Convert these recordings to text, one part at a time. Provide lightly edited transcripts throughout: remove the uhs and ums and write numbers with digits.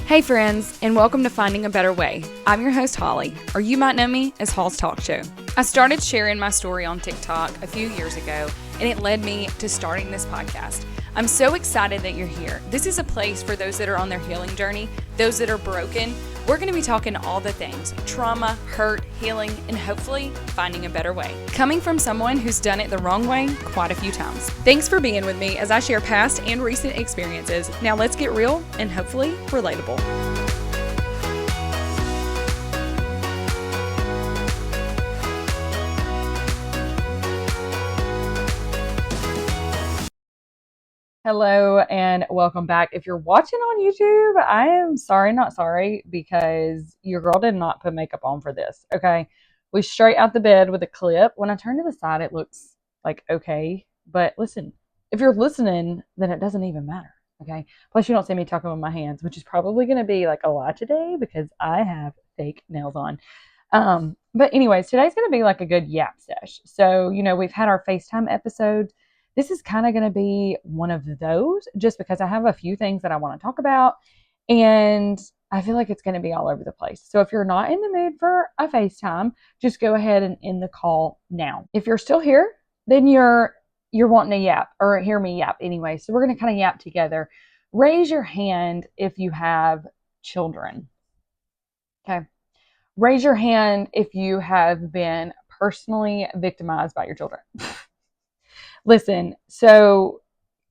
Hey friends, and welcome to Finding a Better Way. I'm your host Holly, or you might know me as Hall's Talk Show. I started sharing my story on TikTok a few years ago, and it led me to starting this podcast. I'm so excited that you're here. This is a place for those that are on their healing journey, those that are broken. We're going to be talking all the things: trauma, hurt, healing, and hopefully finding a better way. Coming from someone who's done it the wrong way quite a few times. Thanks for being with me as I share past and recent experiences. Now let's get real and hopefully relatable. Hello and welcome back. If you're watching on YouTube, I am sorry, not sorry, because your girl did not put makeup on for this. Okay. We straight out the bed with a clip. When I turn to the side, it looks like okay. But listen, if you're listening, then it doesn't even matter. Okay. Plus, you don't see me talking with my hands, which is probably going to be like a lot today because I have fake nails on. But anyways, today's going to be like a good Yapp sesh. So, we've had our FaceTime episodes. This is kind of going to be one of those just because I have a few things that I want to talk about and I feel like it's going to be all over the place. So if you're not in the mood for a FaceTime, just go ahead and end the call now. If you're still here, then you're wanting to yap or hear me yap anyway. So we're going to kind of yap together. Raise your hand if you have children. Okay. Raise your hand if you have been personally victimized by your children. Listen, so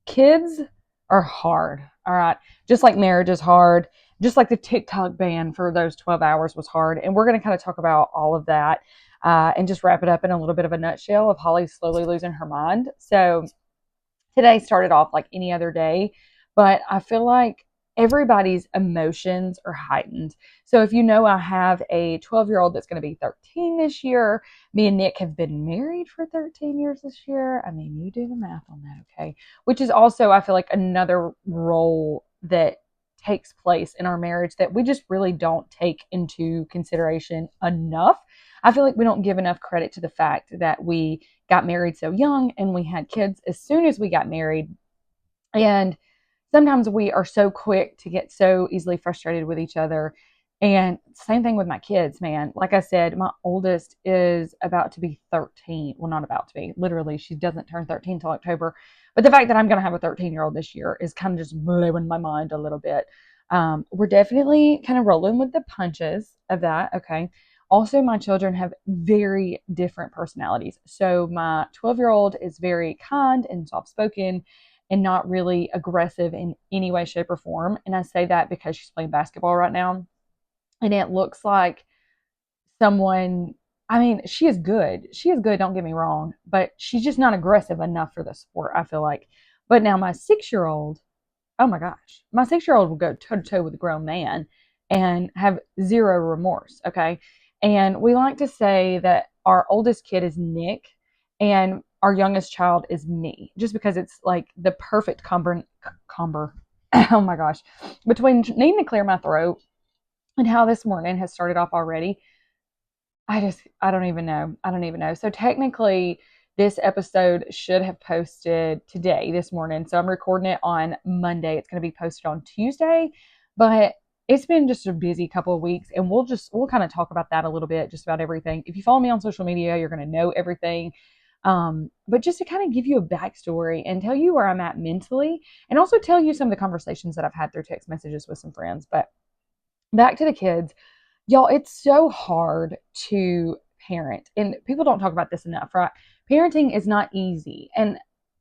kids are hard, all right? Just like marriage is hard, just like the TikTok ban for those 12 hours was hard. And we're going to kind of talk about all of that and just wrap it up in a little bit of a nutshell of Holly slowly losing her mind. So today started off like any other day, but I feel like everybody's emotions are heightened. So if I have a 12-year-old that's going to be 13 this year. Me and Nick have been married for 13 years this year. I mean, you do the math on that, okay? Which is also, I feel like, another role that takes place in our marriage that we just really don't take into consideration enough. I feel like we don't give enough credit to the fact that we got married so young and we had kids as soon as we got married. And sometimes we are so quick to get so easily frustrated with each other. And same thing with my kids, man. Like I said, my oldest is about to be 13. Well, not about to be. Literally, she doesn't turn 13 until October. But the fact that I'm going to have a 13-year-old this year is kind of just blowing my mind a little bit. We're definitely kind of rolling with the punches of that, okay? Also, my children have very different personalities. So my 12-year-old is very kind and soft-spoken and not really aggressive in any way, shape, or form. And I say that because she's playing basketball right now. And it looks like someone, I mean, she is good. She is good, don't get me wrong, but she's just not aggressive enough for the sport, I feel like. But now my 6-year-old, oh my gosh, my 6-year-old will go toe to toe with a grown man and have zero remorse, okay? And we like to say that our oldest kid is Nick and our youngest child is me, just because it's like the perfect oh my gosh, between needing to clear my throat and how this morning has started off already. I don't even know. So technically this episode should have posted today, this morning. So I'm recording it on Monday. It's going to be posted on Tuesday, but it's been just a busy couple of weeks and we'll kind of talk about that a little bit, just about everything. If you follow me on social media, you're going to know everything. But just to kind of give you a backstory and tell you where I'm at mentally and also tell you some of the conversations that I've had through text messages with some friends. But back to the kids, y'all, it's so hard to parent and people don't talk about this enough, right? Parenting is not easy. And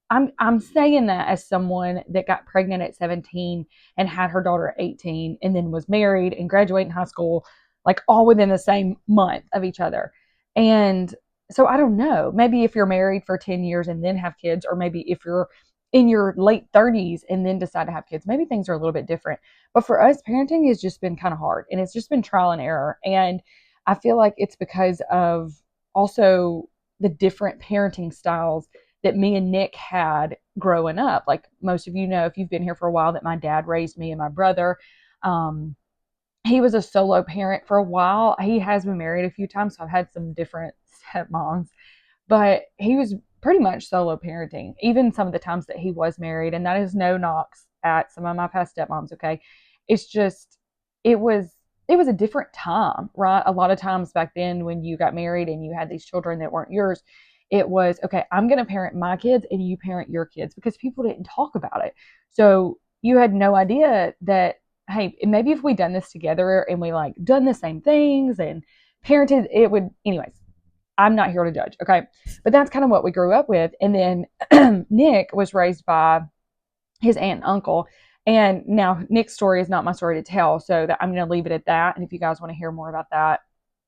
I'm saying that as someone that got pregnant at 17 and had her daughter at 18 and then was married and graduated high school, like all within the same month of each other. And so I don't know, maybe if you're married for 10 years and then have kids, or maybe if you're in your late 30s and then decide to have kids, maybe things are a little bit different. But for us, parenting has just been kind of hard and it's just been trial and error. And I feel like it's because of also the different parenting styles that me and Nick had growing up. Like most of you know, if you've been here for a while, that my dad raised me and my brother. He was a solo parent for a while. He has been married a few times, so I've had some different stepmoms, but he was pretty much solo parenting, even some of the times that he was married. And that is no knocks at some of my past stepmoms, okay? It's just it was it was a different time, right? A lot of times back then when you got married and you had these children that weren't yours, it was okay, I'm going to parent my kids and you parent your kids because people didn't talk about it. So you had no idea that, hey, maybe if we done this together and we like done the same things and parented, it would, anyways. I'm not here to judge, okay? But that's kind of what we grew up with. And then Nick was raised by his aunt and uncle. And now Nick's story is not my story to tell, so that I'm going to leave it at that. And if you guys want to hear more about that,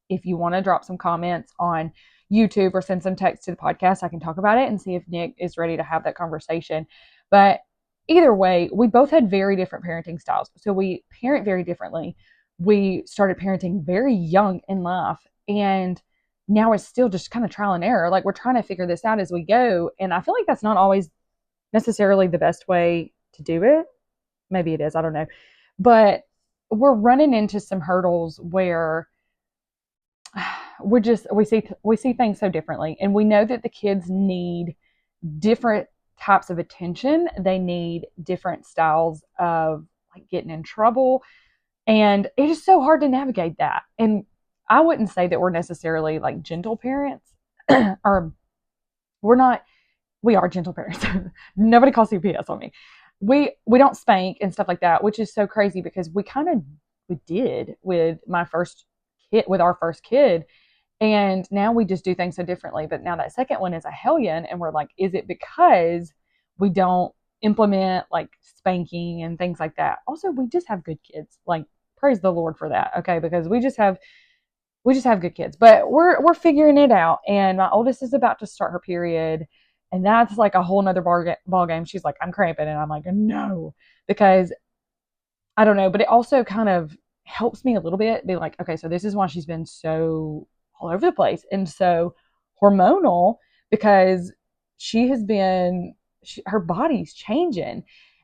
if you want to drop some comments on YouTube or send some text to the podcast, I can talk about it and see if Nick is ready to have that conversation. But either way, we both had very different parenting styles. So we parent very differently. We started parenting very young in life. And now it's still just kind of trial and error. Like we're trying to figure this out as we go. And I feel like that's not always necessarily the best way to do it. Maybe it is, I don't know. But we're running into some hurdles where we see things so differently, and we know that the kids need different types of attention. They need different styles of like getting in trouble, and it is so hard to navigate that. And I wouldn't say that we're necessarily like gentle parents or we're not. We are gentle parents. Nobody calls CPS on me. We don't spank and stuff like that, which is so crazy because we did with my first kid, with our first kid, and now we just do things so differently. But now that second one is a hellion, and we're like, is it because we don't implement like spanking and things like that? Also, we just have good kids. Like, praise the Lord for that. Okay, because we just have good kids, but we're figuring it out. And my oldest is about to start her period, and that's like a whole nother ball game. She's like, I'm cramping, and I'm like, no, because I don't know, but it also kind of helps me a little bit be like, okay, so this is why she's been so all over the place and so hormonal, because she has been her body's changing.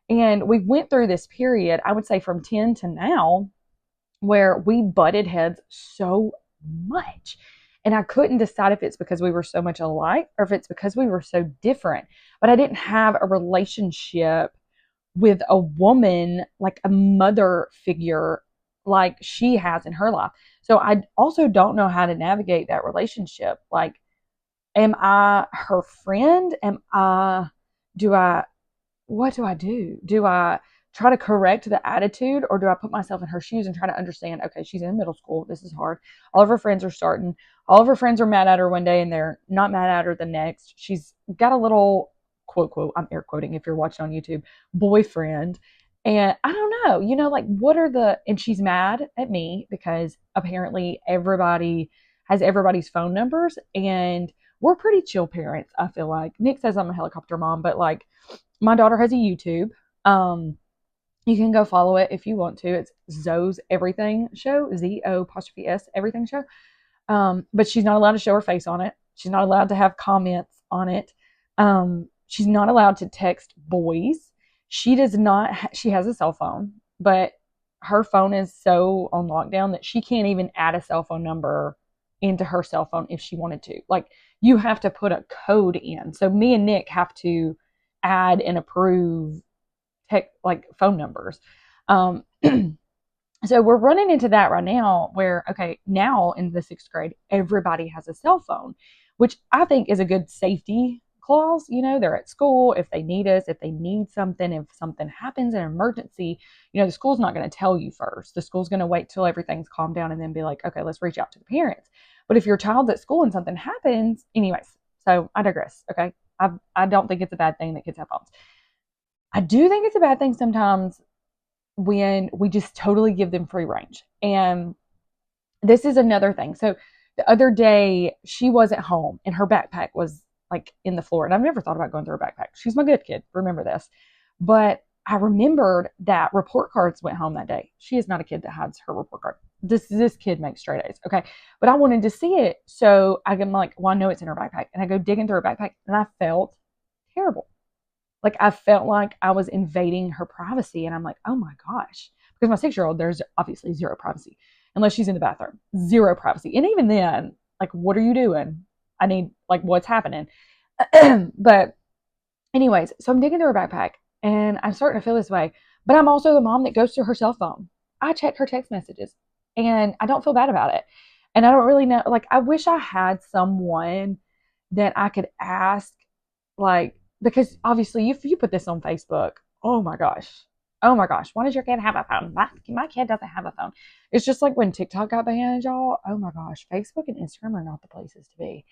And we went through this period, I would say from 10 to now, where we butted heads so much. And I couldn't decide if it's because we were so much alike or if it's because we were so different. But I didn't have a relationship with a woman, like a mother figure, like she has in her life. So I also don't know how to navigate that relationship. Like, am I her friend? Do I, what do I do? Do I try to correct the attitude, or do I put myself in her shoes and try to understand, okay, she's in middle school. This is hard. All of her friends are starting. All of her friends are mad at her one day and they're not mad at her the next. She's got a little quote, quote, I'm air quoting if you're watching on YouTube, boyfriend. And I don't know, like and she's mad at me because apparently everybody has everybody's phone numbers, and we're pretty chill parents, I feel like. Nick says I'm a helicopter mom, but like my daughter has a YouTube. Um, you can go follow it if you want to. It's Zoe's Everything Show, ZO apostrophe S Everything Show. But she's not allowed to show her face on it. She's not allowed to have comments on it. She's not allowed to text boys. She does not. She has a cell phone, but her phone is so on lockdown that she can't even add a cell phone number into her cell phone if she wanted to. Like, you have to put a code in. So me and Nick have to add and approve like phone numbers. Um, so we're running into that right now where, okay, now in the 6th grade, everybody has a cell phone, which I think is a good safety clause. They're at school. If they need us, if they need something, if something happens, an emergency, the school's not going to tell you first. The school's going to wait till everything's calmed down and then be like, okay, let's reach out to the parents. But if your child's at school and something happens, anyways, so I digress. Okay. I don't think it's a bad thing that kids have phones. I do think it's a bad thing sometimes when we just totally give them free range. And this is another thing. So the other day, she wasn't home and her backpack was like in the floor. And I've never thought about going through her backpack. She's my good kid. Remember this. But I remembered that report cards went home that day. She is not a kid that hides her report card. This kid makes straight A's. Okay. But I wanted to see it. So I'm like, well, I know it's in her backpack. And I go digging through her backpack and I felt terrible. Like, I felt like I was invading her privacy. And I'm like, oh my gosh. Because my 6-year-old, there's obviously zero privacy. Unless she's in the bathroom. Zero privacy. And even then, like, what are you doing? I need, like, what's happening? But anyways, so I'm digging through her backpack. And I'm starting to feel this way. But I'm also the mom that goes through her cell phone. I check her text messages and I don't feel bad about it. And I don't really know, like, I wish I had someone that I could ask, like, because obviously if you put this on Facebook, oh my gosh, oh my gosh, why does your kid have a phone? My kid doesn't have a phone. It's just like when TikTok got banned, y'all. Oh my gosh, Facebook and Instagram are not the places to be.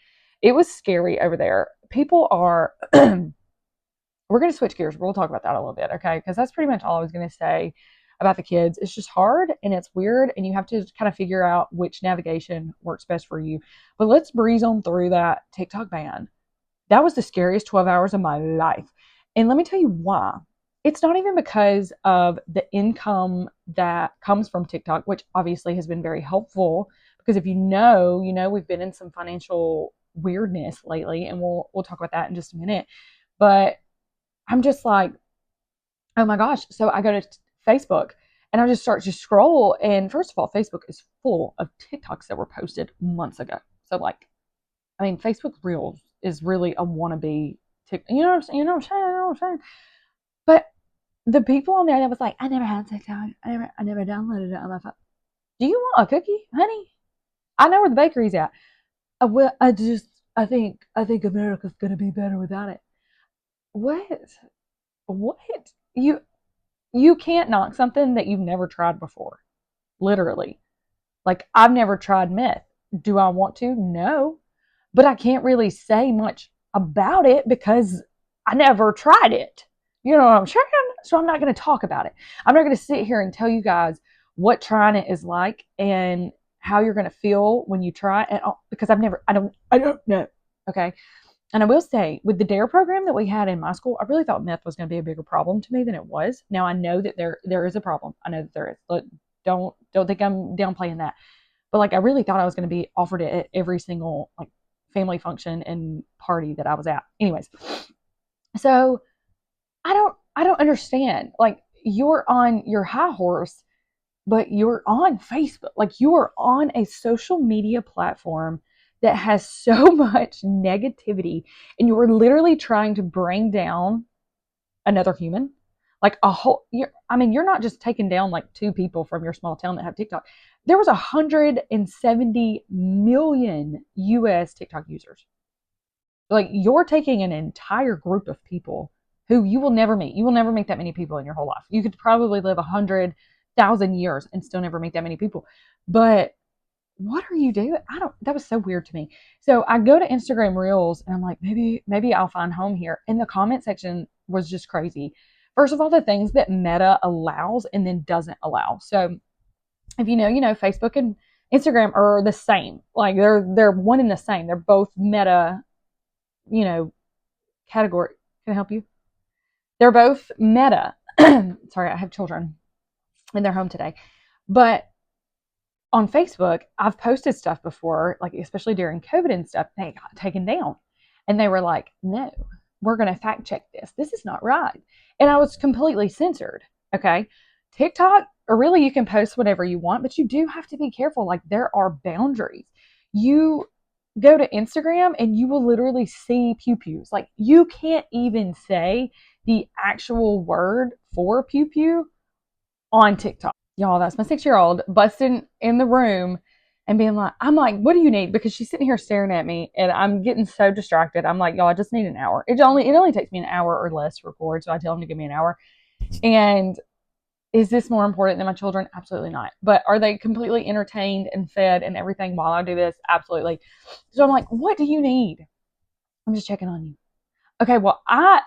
It was scary over there. People are, we're going to switch gears. We'll talk about that a little bit, okay? Because that's pretty much all I was going to say about the kids. It's just hard and it's weird, and you have to kind of figure out which navigation works best for you. But let's breeze on through that TikTok ban. That was the scariest 12 hours of my life. And let me tell you why. It's not even because of the income that comes from TikTok, which obviously has been very helpful. Because if you know we've been in some financial weirdness lately, and we'll talk about that in just a minute. But I'm just like, oh my gosh. So I go to Facebook and I just start to scroll. And first of all, Facebook is full of TikToks that were posted months ago. So, like, I mean, Facebook Reels is really a wannabe TikTok. You know what I'm saying? But the people on there that was like, I never had TikTok. I never downloaded it on my phone. Do you want a cookie, honey? I know where the bakery's at. I think America's gonna be better without it. What? What? You can't knock something that you've never tried before. Literally. Like, I've never tried meth. Do I want to? No. But I can't really say much about it because I never tried it. You know what I'm saying? So I'm not going to talk about it. I'm not going to sit here and tell you guys what trying it is like and how you're going to feel when you try it, because I don't know. Okay. And I will say, with the DARE program that we had in my school, I really thought meth was going to be a bigger problem to me than it was. Now I know that there is a problem. I know that there is. But don't think I'm downplaying that. But like, I really thought I was going to be offered it at every single like family function and party that I was at. Anyways, so I don't understand. Like, you're on your high horse, but you're on Facebook. Like, you are on a social media platform that has so much negativity, and you are literally trying to bring down another human. Like, you're not just taking down like two people from your small town that have TikTok. There was 170 million US TikTok users. Like, you're taking an entire group of people who you will never meet. You will never meet that many people in your whole life. You could probably live 100,000 years and still never meet that many people. But what are you doing? That was so weird to me. So I go to Instagram Reels and I'm like, maybe I'll find home here. And the comment section was just crazy. First of all, the things that Meta allows and then doesn't allow. So if Facebook and Instagram are the same. Like, they're one and the same. They're both Meta, you know, category. Can I help you? They're both Meta. Sorry, I have children and they're home today. But on Facebook, I've posted stuff before, like especially during COVID and stuff, they got taken down. And they were like, no, we're going to fact check this. This is not right. And I was completely censored. Okay. TikTok, or really, you can post whatever you want, but you do have to be careful. Like, there are boundaries. You go to Instagram and you will literally see pew pews. Like, you can't even say the actual word for pew pew on TikTok. Y'all, that's my 6-year-old busting in the room and being like, I'm like, what do you need? Because she's sitting here staring at me and I'm getting so distracted. I'm like, y'all, I just need an hour. It only takes me an hour or less to record. So I tell them to give me an hour. And is this more important than my children? Absolutely not. But are they completely entertained and fed and everything while I do this? Absolutely. So I'm like, what do you need? I'm just checking on you. Okay, well, I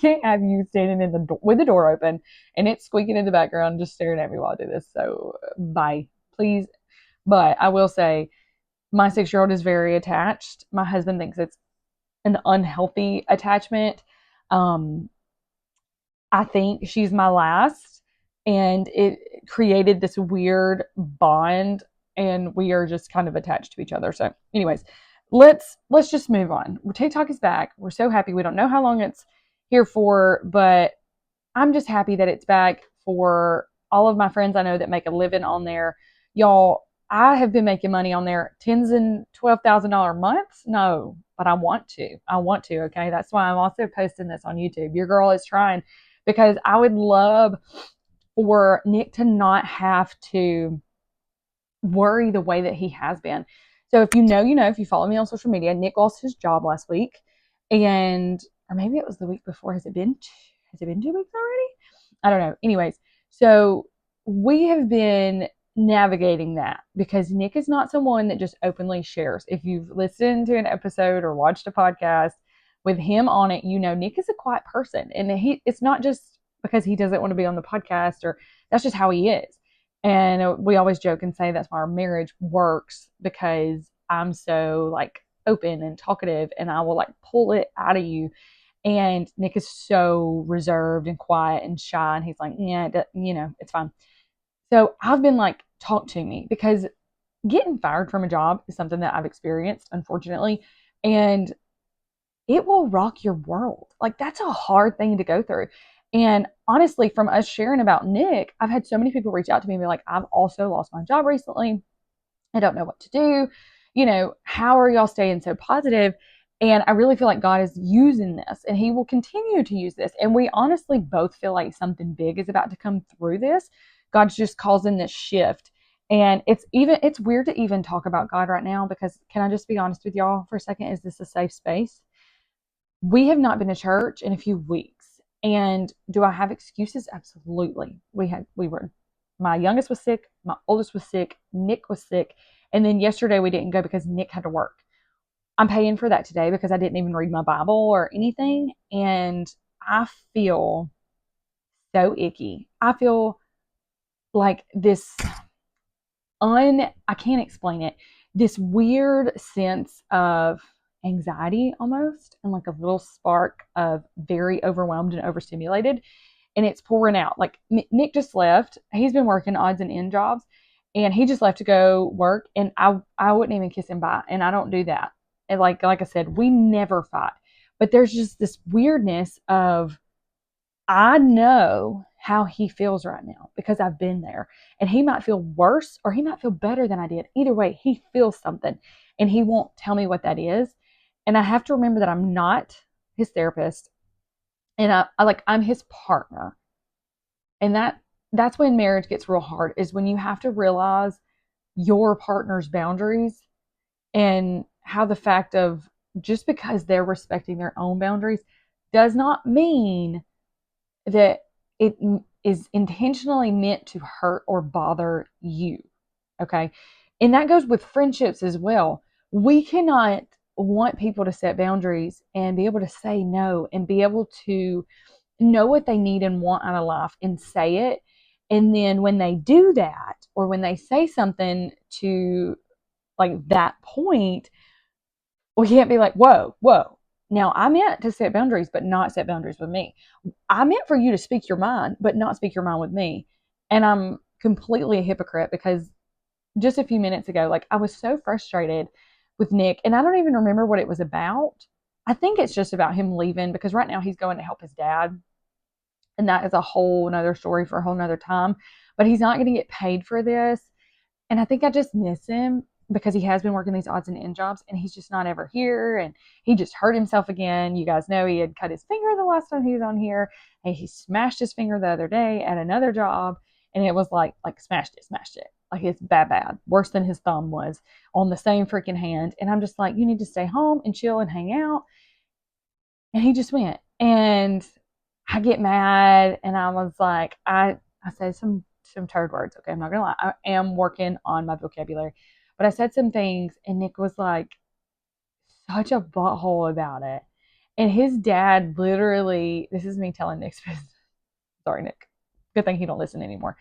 can't have you standing in with the door open and it's squeaking in the background, just staring at me while I do this. So, bye, please. But I will say, my 6-year-old is very attached. My husband thinks it's an unhealthy attachment. Um, I think she's my last, and it created this weird bond, and we are just kind of attached to each other. So, anyways, let's just move on. TikTok is back. We're so happy. We don't know how long it's here for, but I'm just happy that it's back for all of my friends I know that make a living on there. Y'all, I have been making money on there, tens and $12,000 months. No, but I want to. Okay, that's why I'm also posting this on YouTube. Your girl is trying, because I would love for Nick to not have to worry the way that he has been. So if you know, you know, if you follow me on social media, Nick lost his job last week, and or maybe it was the week before. Has it been 2 weeks already? I don't know. Anyways, so we have been navigating that because Nick is not someone that just openly shares. If you've listened to an episode or watched a podcast with him on it, you know Nick is a quiet person, and it's not just because he doesn't want to be on the podcast, or that's just how he is. And we always joke and say that's why our marriage works, because I'm so like open and talkative, and I will like pull it out of you. And Nick is so reserved and quiet and shy, and he's like, yeah, it's fine. So I've been like, talk to me, because getting fired from a job is something that I've experienced, unfortunately, and it will rock your world. Like, that's a hard thing to go through. And honestly, from us sharing about Nick, I've had so many people reach out to me and be like, I've also lost my job recently. I don't know what to do. How are y'all staying so positive? And I really feel like God is using this, and he will continue to use this. And we honestly both feel like something big is about to come through this. God's just causing this shift. And it's weird to even talk about God right now, because can I just be honest with y'all for a second? Is this a safe space? We have not been to church in a few weeks. And do I have excuses? Absolutely. My youngest was sick, my oldest was sick, Nick was sick, and then yesterday we didn't go because Nick had to work. I'm paying for that today because I didn't even read my Bible or anything, and I feel so icky. I feel like this I can't explain it. This weird sense of anxiety almost, and like a little spark of very overwhelmed and overstimulated, and it's pouring out. Like Nick just left. He's been working odds and end jobs, and he just left to go work, and I wouldn't even kiss him bye, and I don't do that. And like I said, we never fight. But there's just this weirdness of, I know how he feels right now because I've been there. And he might feel worse or he might feel better than I did. Either way, he feels something, and he won't tell me what that is. And I have to remember that I'm not his therapist, and I'm his partner. And that's when marriage gets real hard, is when you have to realize your partner's boundaries, and how the fact of just because they're respecting their own boundaries does not mean that it is intentionally meant to hurt or bother you. Okay. And that goes with friendships as well. We cannot want people to set boundaries and be able to say no, and be able to know what they need and want out of life and say it. And then when they do that, or when they say something to like that point, we can't be like, whoa, whoa. Now, I meant to set boundaries, but not set boundaries with me. I meant for you to speak your mind, but not speak your mind with me. And I'm completely a hypocrite, because just a few minutes ago, like, I was so frustrated with Nick, and I don't even remember what it was about. I think it's just about him leaving, because right now he's going to help his dad. And that is a whole nother story for a whole nother time. But he's not going to get paid for this. And I think I just miss him, because he has been working these odds and end jobs, and he's just not ever here. And he just hurt himself again. You guys know he had cut his finger the last time he was on here, and he smashed his finger the other day at another job. And it was like smashed it. Like, it's bad, worse than his thumb was on the same freaking hand. And I'm just like, you need to stay home and chill and hang out. And he just went. And I get mad, and I was like, I said some turd words. Okay, I'm not gonna lie. I am working on my vocabulary, but I said some things, and Nick was like such a butthole about it. And his dad literally, this is me telling Nick's business. Sorry, Nick. Good thing he don't listen anymore.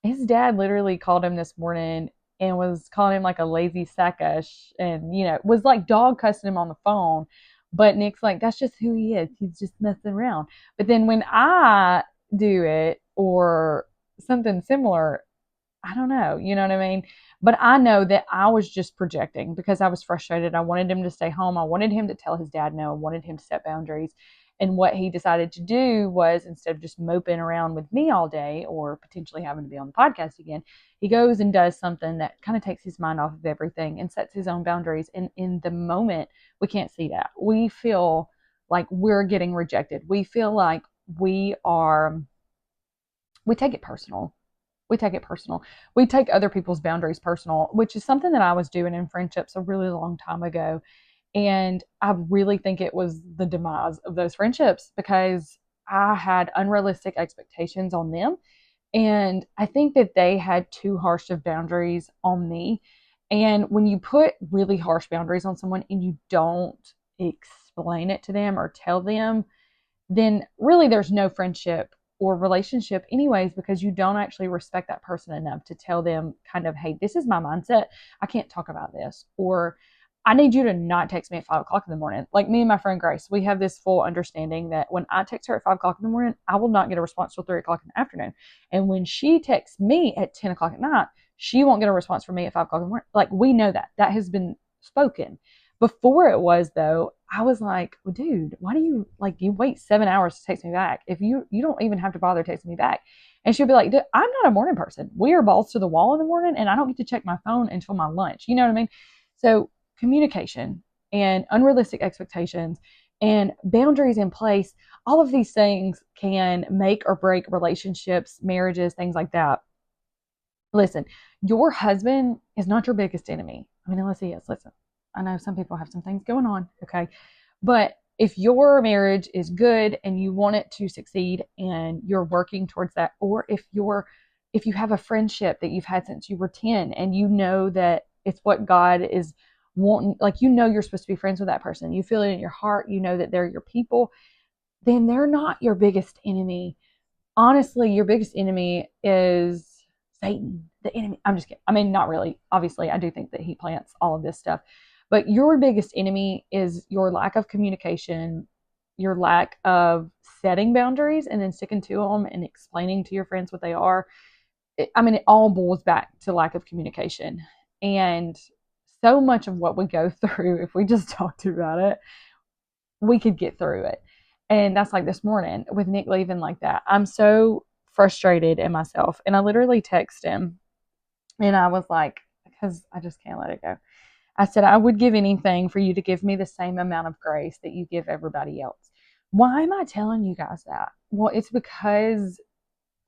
His dad literally called him this morning and was calling him like a lazy sackish, and was like dog cussing him on the phone. But Nick's like, that's just who he is. He's just messing around. But then when I do it or something similar, I don't know, you know what I mean? But I know that I was just projecting because I was frustrated. I wanted him to stay home. I wanted him to tell his dad no. I wanted him to set boundaries. And what he decided to do was, instead of just moping around with me all day, or potentially having to be on the podcast again, he goes and does something that kind of takes his mind off of everything and sets his own boundaries. And in the moment, we can't see that. We feel like we're getting rejected. We feel like we are we take it personal. We take it personal. We take other people's boundaries personal, which is something that I was doing in friendships a really long time ago. And I really think it was the demise of those friendships because I had unrealistic expectations on them. And I think that they had too harsh of boundaries on me. And when you put really harsh boundaries on someone and you don't explain it to them or tell them, then really there's no friendship or relationship anyways, because you don't actually respect that person enough to tell them kind of, hey, this is my mindset, I can't talk about this, or I need you to not text me at 5 o'clock in the morning. Like me and my friend Grace, we have this full understanding that when I text her at 5 o'clock in the morning, I will not get a response till 3 o'clock in the afternoon. And when she texts me at 10 o'clock at night, she won't get a response from me at 5 o'clock in the morning. Like, we know that has been spoken. Before it was, though, I was like, well, dude, why do you, like, you wait 7 hours to text me back if you don't even have to bother texting me back? And she'll be like, dude, I'm not a morning person. We are balls to the wall in the morning, and I don't get to check my phone until my lunch. You know what I mean? So communication and unrealistic expectations and boundaries in place, all of these things can make or break relationships, marriages, things like that. Listen, your husband is not your biggest enemy. I mean, unless he is. Listen, I know some people have some things going on, okay? But if your marriage is good and you want it to succeed and you're working towards that, or if you have a friendship that you've had since you were 10 and you know that it's what God is wanting, like, you know, you're supposed to be friends with that person, you feel it in your heart, you know that they're your people, then they're not your biggest enemy. Honestly, your biggest enemy is Satan, the enemy. I'm just kidding. I mean, not really. Obviously, I do think that he plants all of this stuff. But your biggest enemy is your lack of communication, your lack of setting boundaries and then sticking to them and explaining to your friends what they are. I mean, it all boils back to lack of communication. And so much of what we go through, if we just talked about it, we could get through it. And that's like this morning with Nick leaving like that. I'm so frustrated in myself. And I literally texted him and I was like, because I just can't let it go. I said, I would give anything for you to give me the same amount of grace that you give everybody else. Why am I telling you guys that? Well, it's because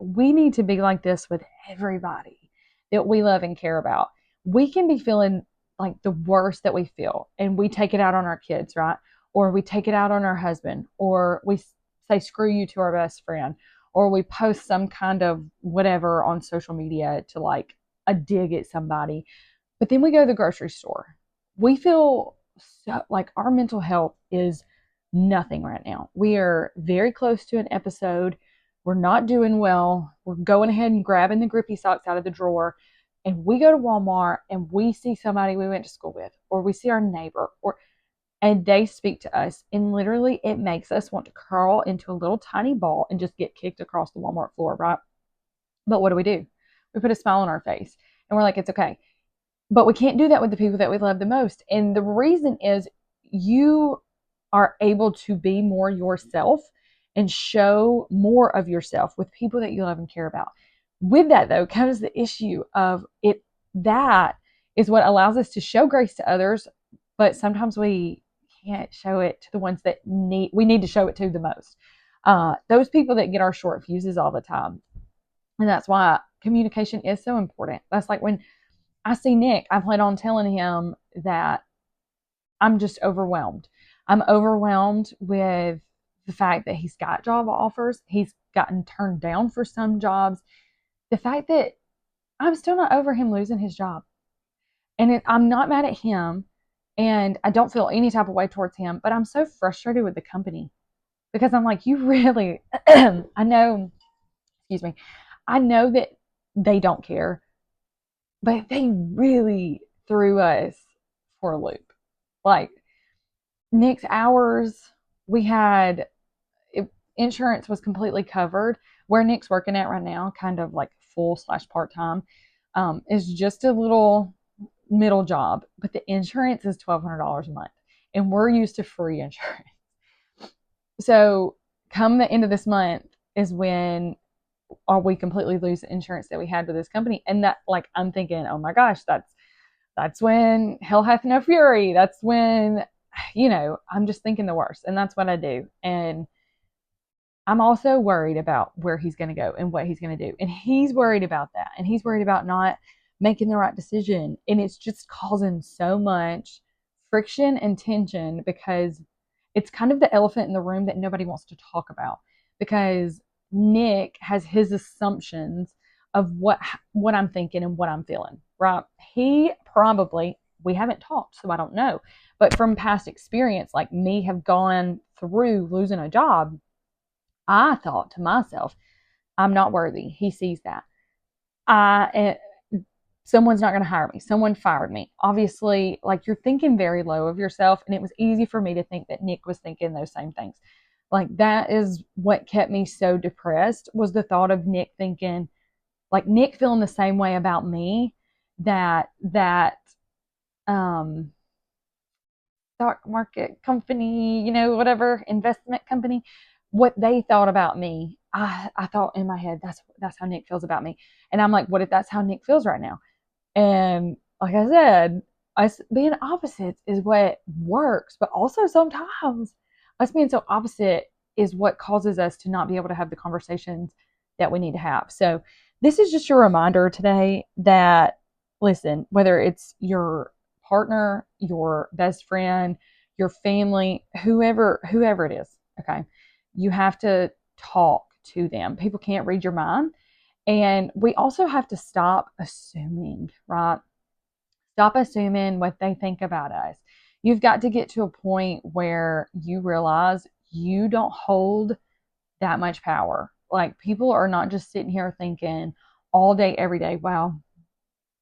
we need to be like this with everybody that we love and care about. We can be feeling like the worst that we feel, and we take it out on our kids, right? Or we take it out on our husband, or we say screw you to our best friend, or we post some kind of whatever on social media to like a dig at somebody. But then we go to the grocery store. We feel so, like our mental health is nothing right now. We are very close to an episode. We're not doing well. We're going ahead and grabbing the grippy socks out of the drawer. And we go to Walmart and we see somebody we went to school with, or we see our neighbor, and they speak to us. And literally, it makes us want to curl into a little tiny ball and just get kicked across the Walmart floor, right? But what do? We put a smile on our face and we're like, it's okay. But we can't do that with the people that we love the most. And the reason is you are able to be more yourself and show more of yourself with people that you love and care about. With that, though, comes the issue of it. That is what allows us to show grace to others, but sometimes we can't show it to the ones that we need to show it to the most. Those people that get our short fuses all the time. And that's why communication is so important. That's like when I see Nick, I plan on telling him that I'm just overwhelmed. I'm overwhelmed with the fact that he's got job offers. He's gotten turned down for some jobs. The fact that I'm still not over him losing his job. And I'm not mad at him. And I don't feel any type of way towards him. But I'm so frustrated with the company. Because I'm like, you really, I know, excuse me, I know that they don't care. But they really threw us for a loop. Like, Nick's hours, we had insurance was completely covered. Where Nick's working at right now, kind of like full/part-time, is just a little middle job, but the insurance is $1,200 a month, and we're used to free insurance. So come the end of this month is when we completely lose the insurance that we had with this company. And that, like, I'm thinking, oh my gosh, that's when hell hath no fury. That's when, I'm just thinking the worst. And that's what I do. And I'm also worried about where he's going to go and what he's going to do. And he's worried about that. And he's worried about not making the right decision. And it's just causing so much friction and tension because it's kind of the elephant in the room that nobody wants to talk about because Nick has his assumptions of what I'm thinking and what I'm feeling, right? He probably, we haven't talked, so I don't know. But from past experience, like me have gone through losing a job, I thought to myself, I'm not worthy. He sees that. I someone's not going to hire me. Someone fired me. Obviously, like you're thinking very low of yourself, and it was easy for me to think that Nick was thinking those same things. Like that is what kept me so depressed was the thought of Nick thinking, like Nick feeling the same way about me that um stock market company, whatever investment company, what they thought about me. I thought in my head, that's how Nick feels about me. And I'm like, what if that's how Nick feels right now? And like I said, us being opposites is what works, but also sometimes us being so opposite is what causes us to not be able to have the conversations that we need to have. So this is just a reminder today that listen, whether it's your partner, your best friend, your family, whoever it is, okay, you have to talk to them. People can't read your mind. And we also have to stop assuming, right? Stop assuming what they think about us. You've got to get to a point where you realize you don't hold that much power. Like people are not just sitting here thinking all day, every day, wow,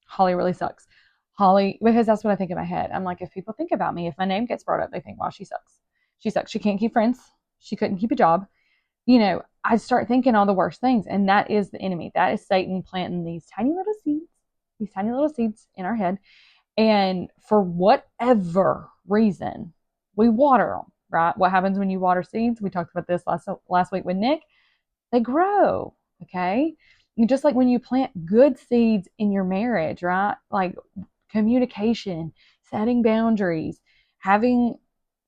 Holly really sucks. Holly, because that's what I think in my head. I'm like, if people think about me, if my name gets brought up, they think, wow, she sucks. She sucks. She can't keep friends. She couldn't keep a job. I start thinking all the worst things. And that is the enemy. That is Satan planting these tiny little seeds in our head. And for whatever reason, we water them, right? What happens when you water seeds? We talked about this last week with Nick. They grow, okay? And just like when you plant good seeds in your marriage, right? Like communication, setting boundaries, having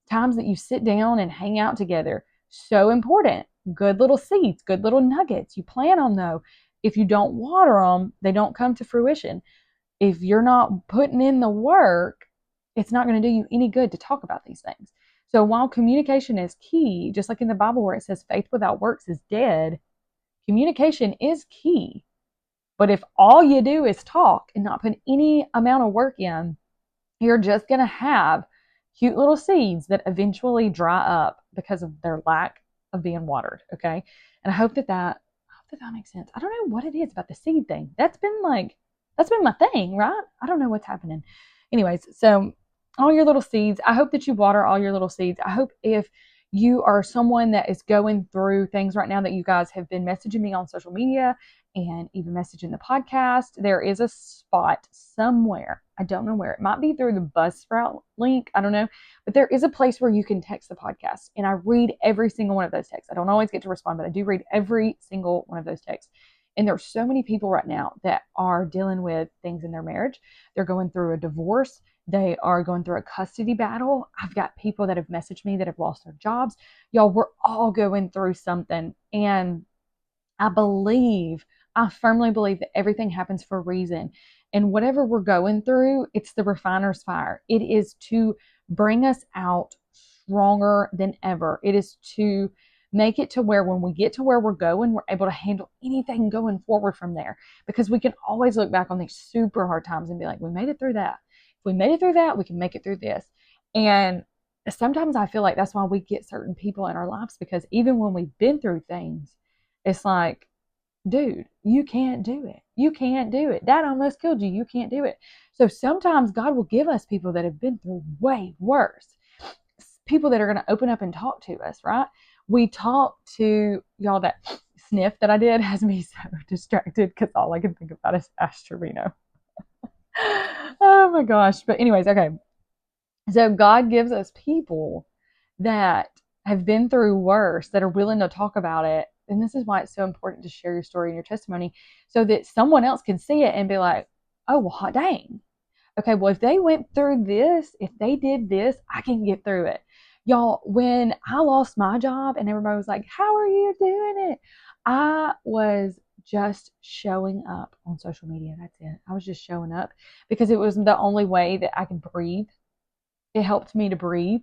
times that you sit down and hang out together. So important. Good little seeds, good little nuggets. You plant them though. If you don't water them, they don't come to fruition. If you're not putting in the work, it's not going to do you any good to talk about these things. So while communication is key, just like in the Bible where it says faith without works is dead, communication is key. But if all you do is talk and not put any amount of work in, you're just going to have cute little seeds that eventually dry up because of their lack of being watered. Okay. And I hope that makes sense. I don't know what it is about the seed thing. That's been my thing, right? I don't know what's happening. Anyways, so all your little seeds, I hope that you water all your little seeds. I hope if you are someone that is going through things right now that you guys have been messaging me on social media and even messaging the podcast, there is a spot somewhere. I don't know where. It might be through the Buzzsprout link. I don't know. But there is a place where you can text the podcast. And I read every single one of those texts. I don't always get to respond, but I do read every single one of those texts. And there are so many people right now that are dealing with things in their marriage. They're going through a divorce. They are going through a custody battle. I've got people that have messaged me that have lost their jobs. Y'all, we're all going through something. And I firmly believe that everything happens for a reason. And whatever we're going through, it's the refiner's fire. It is to bring us out stronger than ever. It is to make it to where when we get to where we're going, we're able to handle anything going forward from there. Because we can always look back on these super hard times and be like, we made it through that. If we made it through that, we can make it through this. And sometimes I feel like that's why we get certain people in our lives, because even when we've been through things, it's like, dude, you can't do it. You can't do it. That almost killed you. You can't do it. So sometimes God will give us people that have been through way worse, people that are going to open up and talk to us, right? We talk to y'all. That sniff that I did has me so distracted because all I can think about is Astorino. Oh my gosh. But anyways, okay. So God gives us people that have been through worse, that are willing to talk about it. And this is why it's so important to share your story and your testimony so that someone else can see it and be like, oh, well, dang. Okay, well, if they went through this, if they did this, I can get through it. Y'all, when I lost my job and everybody was like, how are you doing it? I was just showing up on social media. That's it. I was just showing up because it was the only way that I could breathe. It helped me to breathe.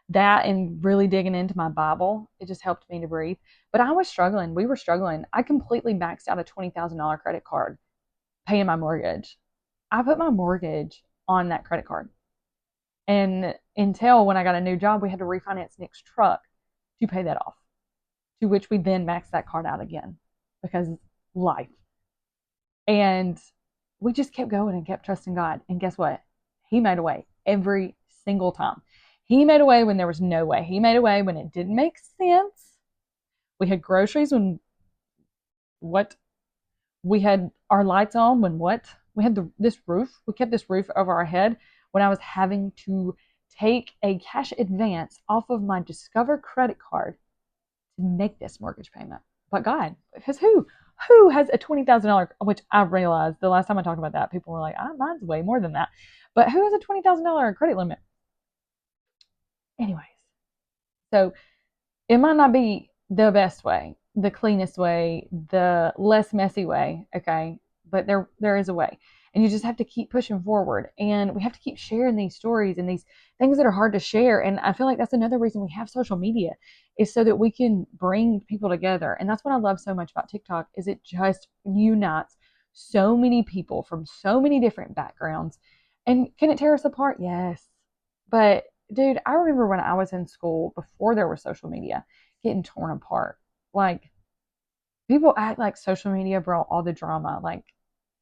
That and really digging into my Bible, it just helped me to breathe. But I was struggling. We were struggling. I completely maxed out a $20,000 credit card paying my mortgage. I put my mortgage on that credit card. And until when I got a new job, we had to refinance Nick's truck to pay that off, to which we then maxed that card out again because life. And we just kept going and kept trusting God. And guess what? He made a way every single time. He made a way when there was no way. He made a way when it didn't make sense. We had groceries when what? We had our lights on when what? We had this roof. We kept this roof over our head when I was having to take a cash advance off of my Discover credit card to make this mortgage payment. But God, because who has a $20,000, which I realized the last time I talked about that, people were like, mine's way more than that. But who has a $20,000 credit limit? Anyways, so it might not be the best way, the cleanest way, the less messy way, okay? But there is a way. And you just have to keep pushing forward. And we have to keep sharing these stories and these things that are hard to share. And I feel like that's another reason we have social media is so that we can bring people together. And that's what I love so much about TikTok is it just unites so many people from so many different backgrounds. And can it tear us apart? Yes. But dude, I remember when I was in school before there was social media getting torn apart. Like, people act like social media brought all the drama. Like,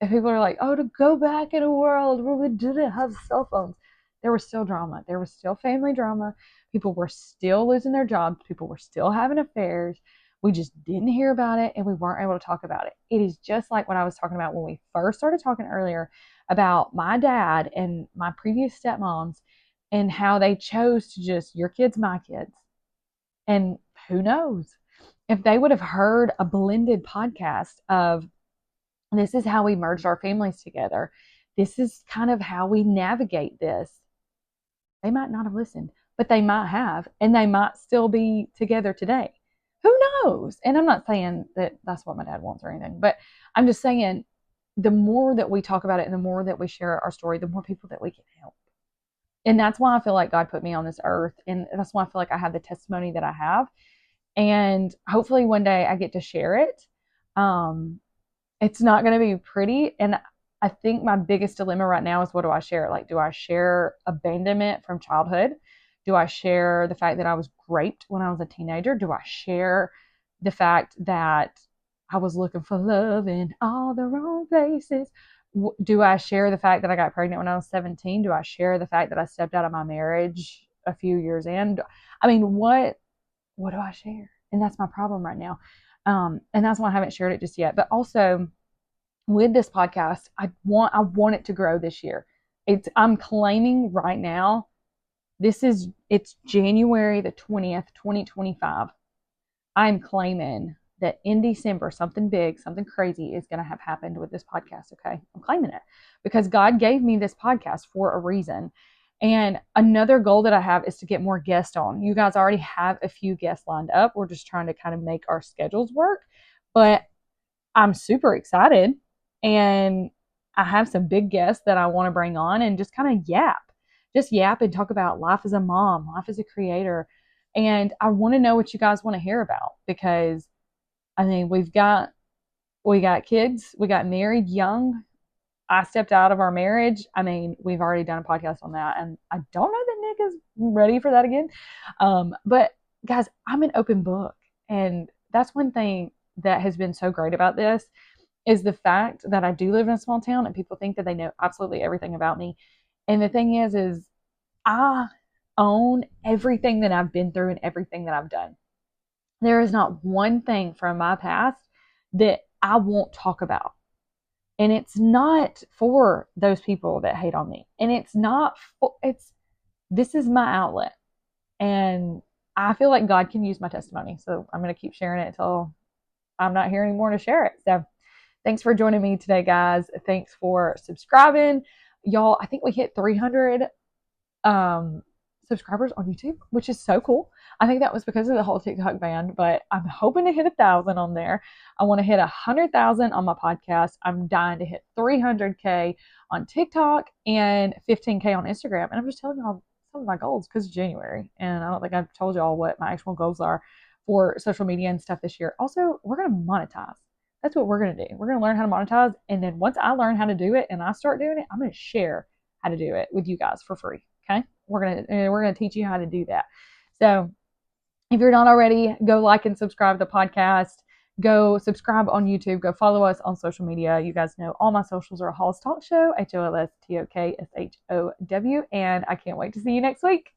if people are like, oh, to go back in a world where we didn't have cell phones, there was still drama. There was still family drama. People were still losing their jobs. People were still having affairs. We just didn't hear about it and we weren't able to talk about it. It is just like what I was talking about when we first started talking earlier about my dad and my previous stepmoms and how they chose to just, your kids, my kids. And who knows? If they would have heard a blended podcast of this is how we merged our families together, this is kind of how we navigate this, they might not have listened, but they might have, and they might still be together today. Who knows? And I'm not saying that that's what my dad wants or anything, but I'm just saying the more that we talk about it and the more that we share our story, the more people that we can help. And that's why I feel like God put me on this earth. And that's why I feel like I have the testimony that I have. And hopefully one day I get to share it. It's not going to be pretty. And I think my biggest dilemma right now is what do I share? Like, do I share abandonment from childhood? Do I share the fact that I was raped when I was a teenager? Do I share the fact that I was looking for love in all the wrong places? Do I share the fact that I got pregnant when I was 17? Do I share the fact that I stepped out of my marriage a few years in? I mean, what do I share? And that's my problem right now. And that's why I haven't shared it just yet. But also with this podcast, I want it to grow this year. I'm claiming right now, it's January the 20th, 2025. I'm claiming that in December, something big, something crazy is going to have happened with this podcast. Okay. I'm claiming it because God gave me this podcast for a reason. And another goal that I have is to get more guests on. You guys already have a few guests lined up. We're just trying to kind of make our schedules work, but I'm super excited. And I have some big guests that I want to bring on and just kind of yap and talk about life as a mom, life as a creator. And I want to know what you guys want to hear about because I mean, we got kids, we got married young. I stepped out of our marriage. I mean, we've already done a podcast on that, and I don't know that Nick is ready for that again. But guys, I'm an open book, and that's one thing that has been so great about this is the fact that I do live in a small town, and people think that they know absolutely everything about me. And the thing is I own everything that I've been through and everything that I've done. There is not one thing from my past that I won't talk about. And it's not for those people that hate on me. And this is my outlet. And I feel like God can use my testimony. So I'm going to keep sharing it until I'm not here anymore to share it. So thanks for joining me today, guys. Thanks for subscribing. Y'all, I think we hit 300 subscribers on YouTube, which is so cool. I think that was because of the whole TikTok ban, but I'm hoping to hit 1,000 on there. I want to hit 100,000 on my podcast. I'm dying to hit 300K on TikTok and 15K on Instagram. And I'm just telling y'all some of my goals because it's January. And I don't think I've told y'all what my actual goals are for social media and stuff this year. Also, we're going to monetize. That's what we're going to do. We're going to learn how to monetize. And then once I learn how to do it and I start doing it, I'm going to share how to do it with you guys for free. Okay. We're going to teach you how to do that. So if you're not already, go like and subscribe to the podcast. Go subscribe on YouTube. Go follow us on social media. You guys know all my socials are Halls Talk Show, HOLSTOKSHOW. And I can't wait to see you next week.